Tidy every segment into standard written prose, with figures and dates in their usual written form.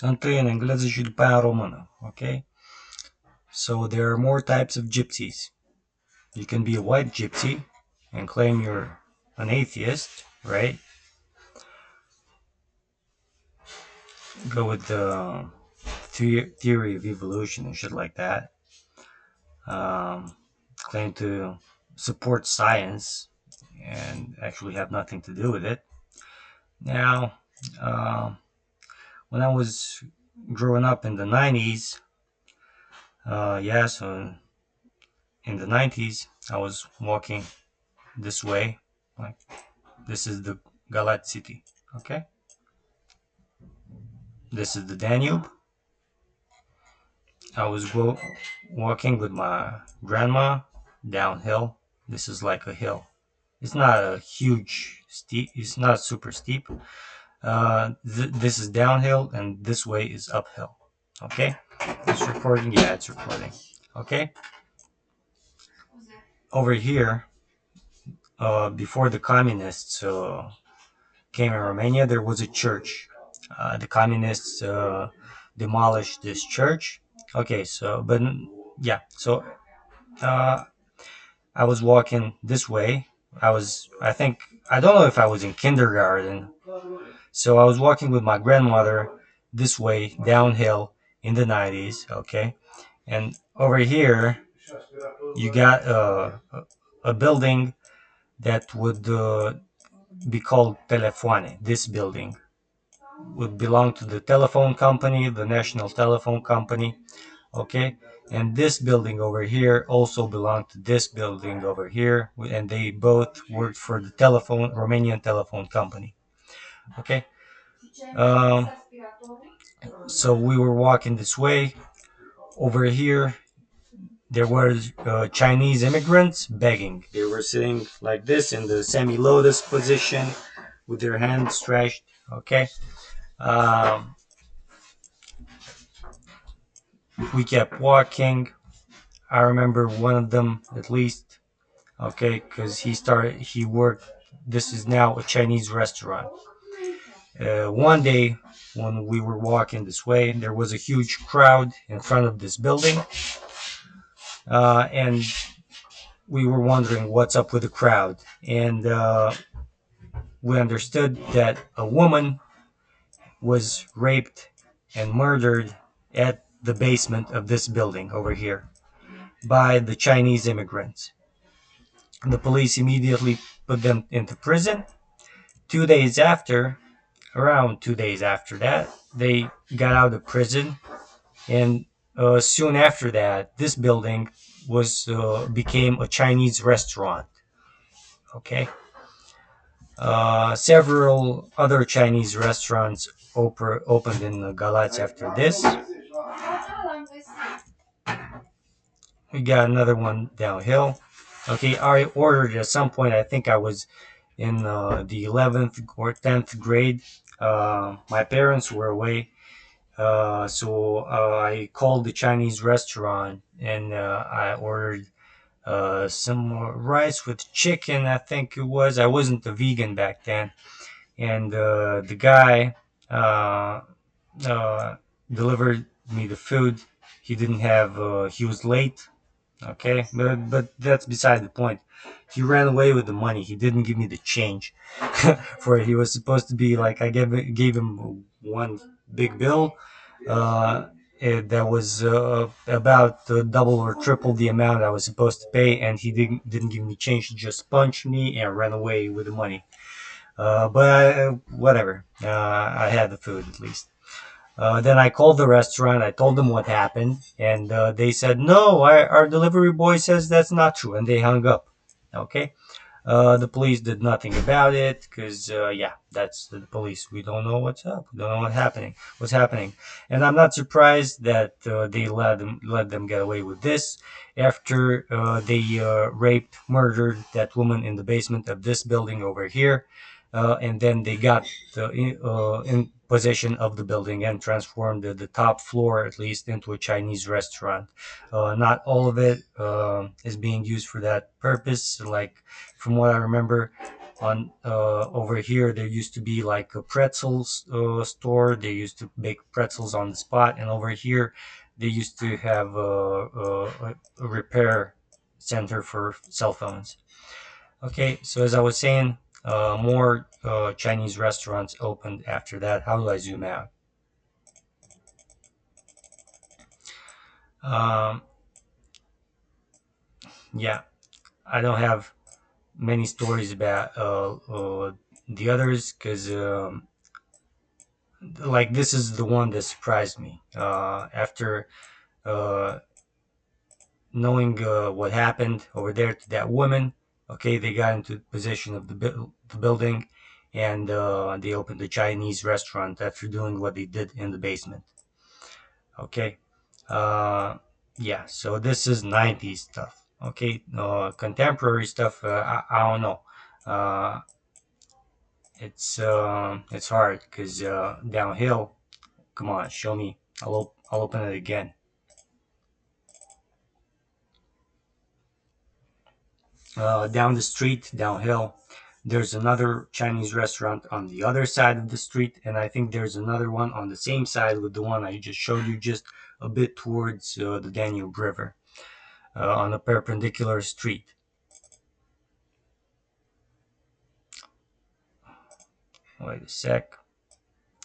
Întâi în engleză și după aia în română, ok? So there are more types of gypsies. You can be a white gypsy and claim you're an atheist, right? Go with the theory of evolution and shit like that. Claim to support science and actually have nothing to do with it. Now, uh, when I was growing up in the 90s, yeah, so in the 90s, I was walking this way. Like, this is the Galat city, okay? This is the Danube. I was walking with my grandma downhill. This is like a hill. It's not a huge steep. It's not super steep. This is downhill, and this way is uphill. Okay, it's recording. Yeah, it's recording. Okay, over here, before the communists came in Romania, there was a church. The communists demolished this church. Okay, so but yeah, so uh, I was walking this way. I think, I don't know if I was in kindergarten. So I was walking with my grandmother this way downhill in the 90s, okay? And over here, you got a building that would be called Telefoane. This building would belong to the telephone company, the National Telephone Company, okay? And this building over here also belonged to this building over here, and they both worked for the Romanian telephone company, okay? Um, so we were walking this way. Over here, there were Chinese immigrants begging. They were sitting like this in the semi-lotus position with their hands stretched, okay? Um, we kept walking. I remember one of them at least, okay, because he worked, this is now a Chinese restaurant. One day when we were walking this way, there was a huge crowd in front of this building, and we were wondering what's up with the crowd. And we understood that a woman was raped and murdered at the basement of this building over here by the Chinese immigrants. The police immediately put them into prison. 2 days after, around 2 days after that, they got out of prison, and soon after that, this building was became a Chinese restaurant. Okay, several other Chinese restaurants opened in Galatz after this. We got another one downhill. Okay, I ordered at some point. I think I was in the 11th or 10th grade. My parents were away, so I called the Chinese restaurant and I ordered some rice with chicken. I think it was. I wasn't a vegan back then, and the guy uh, delivered me the food. He didn't have. He was late. Okay, but that's beside the point. He ran away with the money. He didn't give me the change for it. He was supposed to be like, I gave him one big bill. That was about double or triple the amount I was supposed to pay, and he didn't give me change. He just punched me and ran away with the money. But whatever. I had the food at least. Then I called the restaurant. I told them what happened, and they said, "No, our delivery boy says that's not true," and they hung up. Okay. The police did nothing about it because, yeah, that's the police. We don't know what's up. We don't know what's happening, and I'm not surprised that they let them get away with this after they raped, murdered that woman in the basement of this building over here, and then they got in possession of the building and transformed the top floor at least into a Chinese restaurant. Not all of it is being used for that purpose. Like, from what I remember, On over here, there used to be like a pretzels store. They used to bake pretzels on the spot, and over here, they used to have a repair center for cell phones. Okay, so as I was saying, more Chinese restaurants opened after that. How do I zoom out? Um, yeah, I don't have many stories about the others because like this is the one that surprised me. After uh, knowing what happened over there to that woman, okay, they got into possession of the building, and they opened a Chinese restaurant after doing what they did in the basement. Okay, uh, yeah. So this is '90s stuff. Okay, contemporary stuff. I don't know. Uh, it's hard because downhill. Come on, show me. I'll open it again. Down the street, downhill, there's another Chinese restaurant on the other side of the street, and I think there's another one on the same side with the one I just showed you, just a bit towards the Danube River, on a perpendicular street. Wait a sec.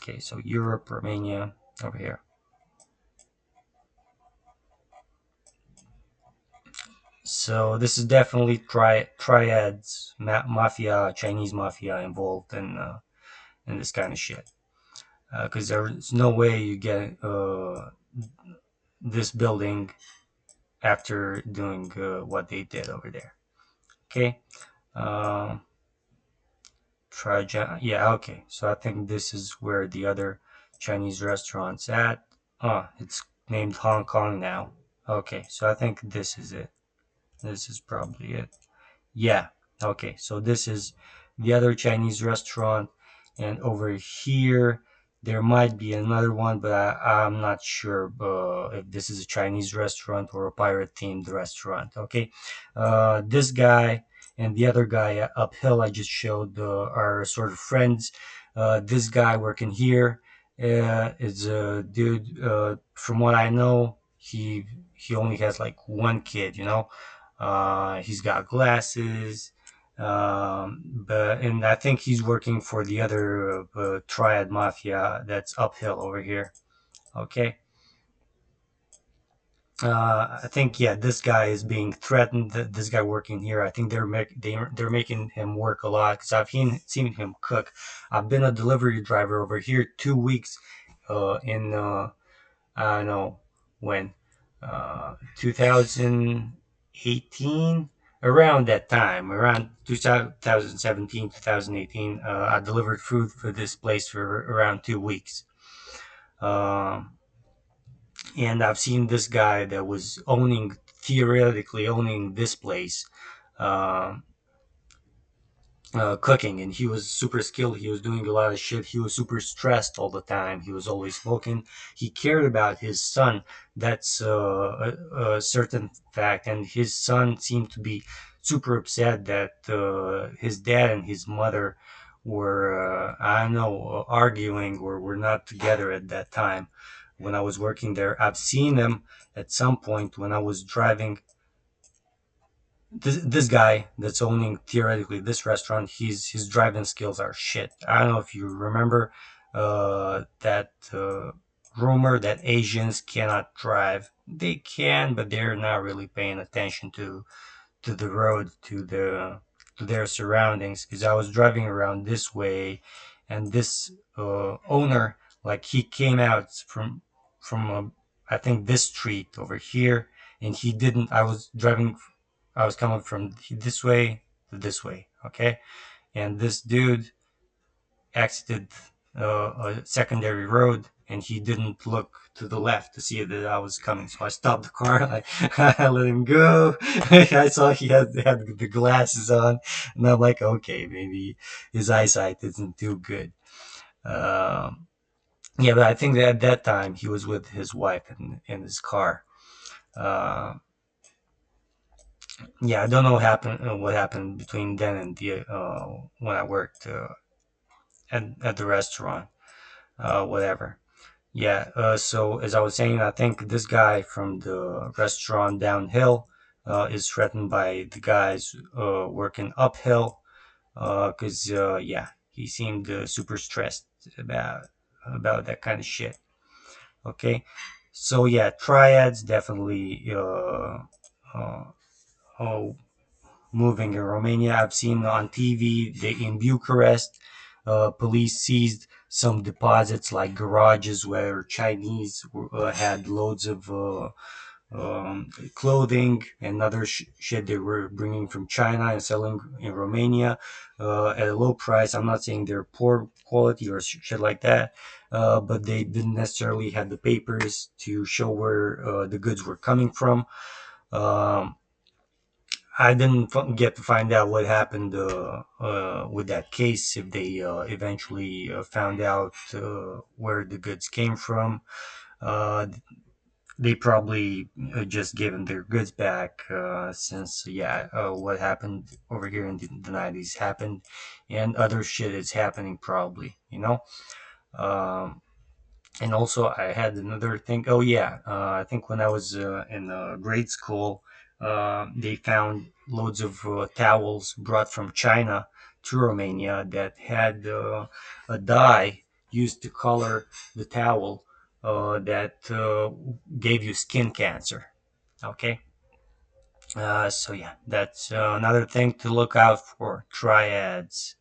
Okay, so Europe, Romania, over here. So this is definitely triads, mafia, Chinese mafia involved in this kind of shit. Because there's no way you get this building after doing what they did over there. Okay. Um, yeah, okay. So I think this is where the other Chinese restaurant's at. Oh, it's named Hong Kong now. Okay, so I think this is it. This is probably it. Yeah. Okay. So this is the other Chinese restaurant, and over here there might be another one, but I'm not sure if this is a Chinese restaurant or a pirate themed restaurant. Okay. This guy and the other guy uphill I just showed are sort of friends. This guy working here is a dude. From what I know, he only has like one kid. You know, he's got glasses, but and I think he's working for the other Triad mafia that's uphill over here. Okay. I think yeah, this guy is being threatened. This guy working here, I think they're making him work a lot because I've seen him cook. I've been a delivery driver over here 2 weeks, in I don't know when, 2018, around that time, around 2017, 2018. I delivered food for this place for around 2 weeks. Um, and I've seen this guy that was theoretically owning this place. Um, cooking, and he was super skilled. He was doing a lot of shit. He was super stressed all the time. He was always smoking. He cared about his son. That's a certain fact. And his son seemed to be super upset that his dad and his mother were, I don't know, arguing or were not together at that time when I was working there. I've seen them at some point when I was driving this guy that's owning theoretically this restaurant, his driving skills are shit. I don't know if you remember that rumor that Asians cannot drive. They can, but they're not really paying attention to the road, to their surroundings. Because I was driving around this way, and this owner, like he came out from I think this street over here, and he didn't. I was coming from this way to this way, okay? And this dude exited a secondary road, and he didn't look to the left to see that I was coming. So I stopped the car. I let him go. I saw he had the glasses on, and I'm like, okay, maybe his eyesight isn't too good. Um, yeah, but I think that at that time he was with his wife in his car. Uh, Yeah, I don't know what happened between then and the when I worked at the restaurant, whatever. Yeah. So as I was saying, I think this guy from the restaurant downhill is threatened by the guys working uphill. Because yeah, he seemed super stressed about that kind of shit. Okay. So yeah, triads definitely uh, oh, moving in Romania. I've seen on TV they in Bucharest, police seized some deposits like garages where Chinese had loads of clothing and other shit they were bringing from China and selling in Romania at a low price. I'm not saying they're poor quality or shit like that, but they didn't necessarily have the papers to show where the goods were coming from. Um, I didn't get to find out what happened with that case, if they eventually found out where the goods came from. Uh, they probably just given their goods back since, yeah, what happened over here in the 90s happened, and other shit is happening probably, you know? Um, and also, I had another thing. Oh yeah, I think when I was in grade school, they found loads of towels brought from China to Romania that had a dye used to color the towel that gave you skin cancer. Okay, so yeah, that's another thing to look out for. Triads.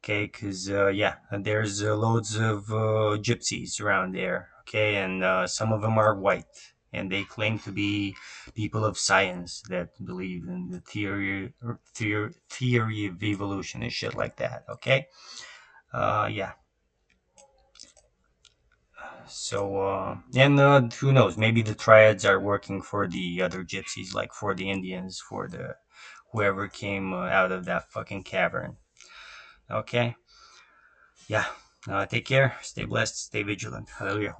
Okay, because yeah, there's loads of gypsies around there. Okay, and some of them are white, and they claim to be people of science that believe in the theory of evolution and shit like that. Okay, yeah. So and who knows? Maybe the triads are working for the other gypsies, like for the Indians, for the whoever came out of that fucking cavern. Okay, yeah. Take care, stay blessed, stay vigilant. Hallelujah.